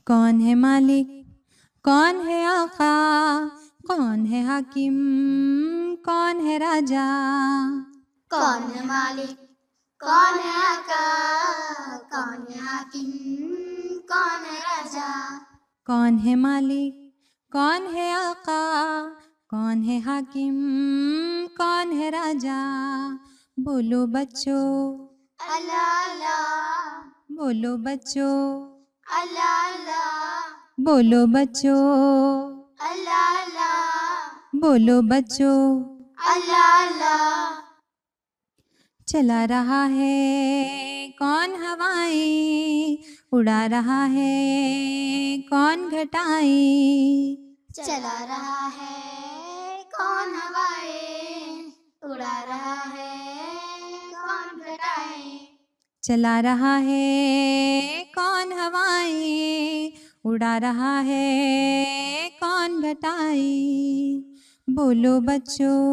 کون ہے مالک، کون ہے آقا، کون ہے حاکم، کون ہے راجا؟ کون ہے مالک، کون ہے آقا، کون ہے حاکم، کون ہے راجا؟ کون ہے مالک، کون ہے آقا، کون ہے حاکم، کون ہے راجا؟ بولو بچوں، اللہ اللہ، بولو بچوں، اللہ اللہ، بولو بچوں، اللہ اللہ، بولو بچوں۔ اللہ اللہ۔ چلا رہا ہے کون ہوائیں، اڑا رہا ہے کون گھٹائیں، چلا رہا ہے کون ہوائیں، اڑا رہا ہے کون گھٹائیں، چلا رہا ہے کون ہوائیں، اڑا رہا ہے کون گھٹائیں۔ بولو بچوں،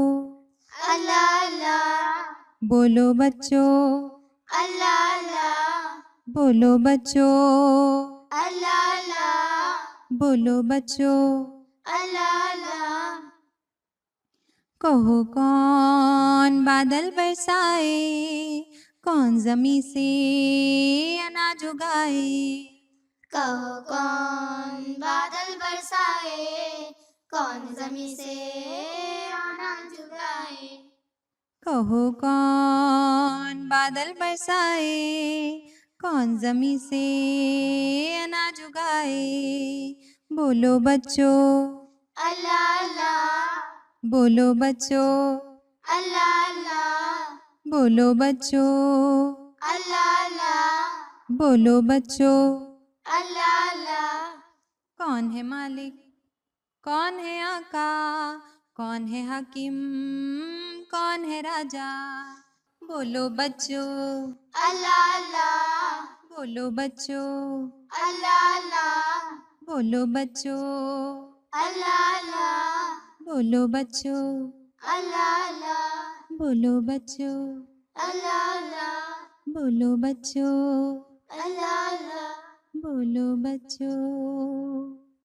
اللہ اللہ، بولو بچوں، اللہ اللہ، بولو بچوں، اللہ اللہ، بولو بچوں۔ اللہ اللہ۔ کہو کون بادل برسائے، کون زمیں سے اناج اگائے، کہو کون بادل برسائے، کون زمیں سے اناج اگائے، کہو کون بادل برسائے، کون زمیں سے اناج اگائے۔ بولو بچوں، اللہ اللہ، بولو بچوں، اللہ اللہ، بولو بچوں، اللہ اللہ، بولو بچوں۔ اللہ اللہ۔ کون ہے مالک، کون ہے آقا، کون ہے حاکم، کون ہے راجا؟ بولو بچوں، اللہ اللہ، بولو بچوں، اللہ اللہ، بولو بچوں، اللہ اللہ، بولو بچوں، اللہ اللہ، بولو بچوں، اللہ اللہ، بولو بچوں، اللہ اللہ۔ بولو بچوں۔